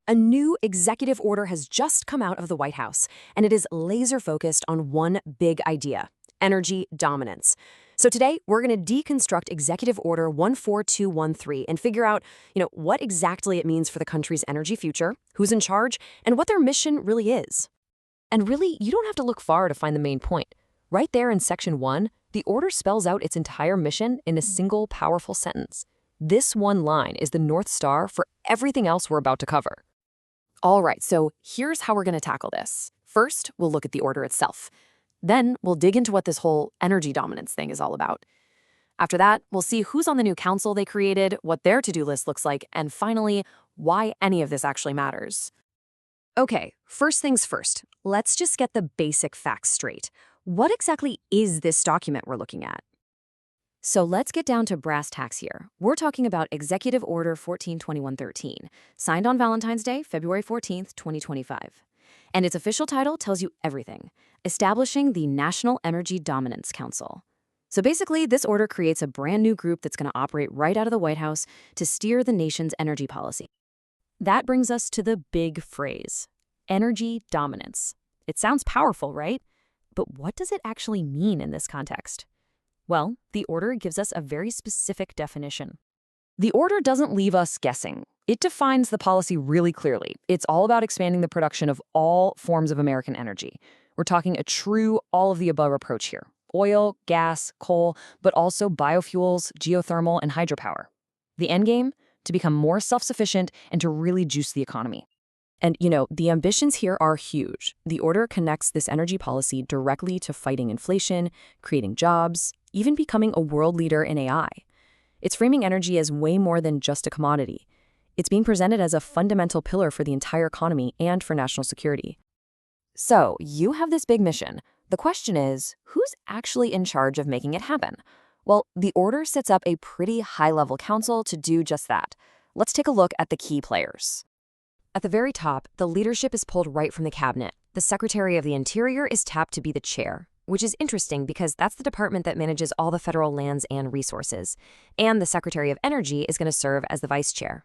A new executive order has just come out of the White House, and it is laser focused on one big idea: energy dominance. So today, we're going to deconstruct Executive Order 14213 and figure out, what exactly it means for the country's energy future, who's in charge, and what their mission really is. And really, you don't have to look far to find the main point. Right there in Section 1, the order spells out its entire mission in a single powerful sentence. This one line is the North Star for everything else we're about to cover. All right, so here's how we're going to tackle this. First, we'll look at the order itself. Then we'll dig into what this whole energy dominance thing is all about. After that, we'll see who's on the new council they created, what their to-do list looks like, and finally, why any of this actually matters. Okay, first things first, let's just get the basic facts straight. What exactly is this document we're looking at? So let's get down to brass tacks here. We're talking about Executive Order 142113, signed on Valentine's Day, February 14th, 2025. And its official title tells you everything: establishing the National Energy Dominance Council. So basically, this order creates a brand new group that's going to operate right out of the White House to steer the nation's energy policy. That brings us to the big phrase: energy dominance. It sounds powerful, right? But what does it actually mean in this context? Well, the order gives us a very specific definition. The order doesn't leave us guessing. It defines the policy really clearly. It's all about expanding the production of all forms of American energy. We're talking a true all-of-the-above approach here: oil, gas, coal, but also biofuels, geothermal, and hydropower. The endgame? To become more self-sufficient and to really juice the economy. And, the ambitions here are huge. The order connects this energy policy directly to fighting inflation, creating jobs, even becoming a world leader in AI. It's framing energy as way more than just a commodity. It's being presented as a fundamental pillar for the entire economy and for national security. So, you have this big mission. The question is, who's actually in charge of making it happen? Well, the order sets up a pretty high-level council to do just that. Let's take a look at the key players. At the very top, the leadership is pulled right from the cabinet. The Secretary of the Interior is tapped to be the chair, which is interesting because that's the department that manages all the federal lands and resources. And the Secretary of Energy is going to serve as the vice chair.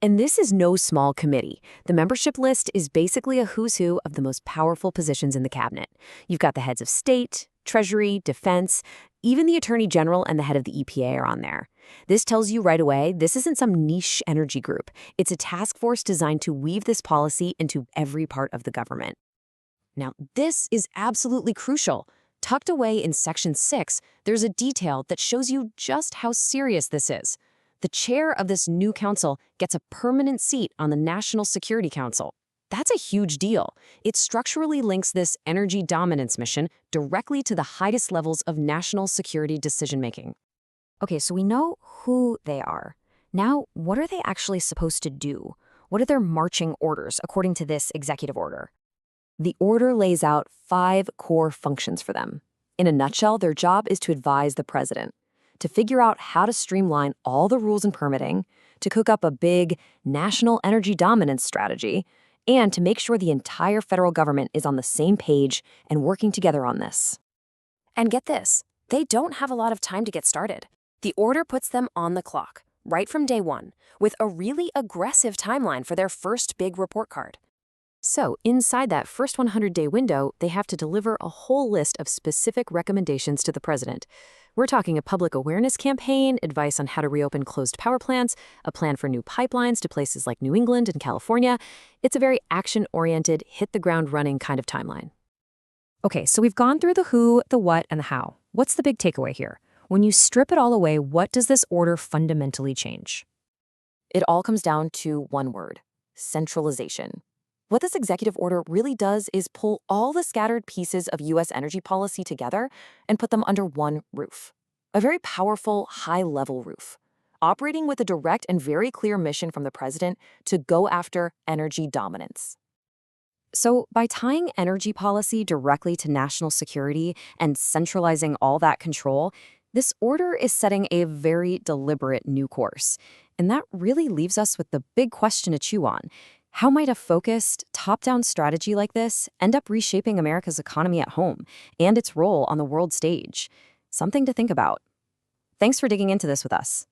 And this is no small committee. The membership list is basically a who's who of the most powerful positions in the cabinet. You've got the heads of state, treasury, defense, even the attorney general and the head of the EPA are on there. This tells you right away this isn't some niche energy group. It's a task force designed to weave this policy into every part of the government. Now, this is absolutely crucial. Tucked away in Section 6, there's a detail that shows you just how serious this is. The chair of this new council gets a permanent seat on the National Security Council. That's a huge deal. It structurally links this energy dominance mission directly to the highest levels of national security decision-making. Okay, so we know who they are. Now, what are they actually supposed to do? What are their marching orders according to this executive order? The order lays out 5 core functions for them. In a nutshell, their job is to advise the president, to figure out how to streamline all the rules and permitting, to cook up a big national energy dominance strategy, and to make sure the entire federal government is on the same page and working together on this. And get this, they don't have a lot of time to get started. The order puts them on the clock, right from day one, with a really aggressive timeline for their first big report card. So, inside that first 100-day window, they have to deliver a whole list of specific recommendations to the president. We're talking a public awareness campaign, advice on how to reopen closed power plants, a plan for new pipelines to places like New England and California. It's a very action-oriented, hit-the-ground-running kind of timeline. Okay, so we've gone through the who, the what, and the how. What's the big takeaway here? When you strip it all away, what does this order fundamentally change? It all comes down to one word: centralization. What this executive order really does is pull all the scattered pieces of U.S. energy policy together and put them under one roof. A very powerful, high-level roof, operating with a direct and very clear mission from the president to go after energy dominance. So by tying energy policy directly to national security and centralizing all that control, this order is setting a very deliberate new course. And that really leaves us with the big question to chew on. How might a focused, top-down strategy like this end up reshaping America's economy at home and its role on the world stage? Something to think about. Thanks for digging into this with us.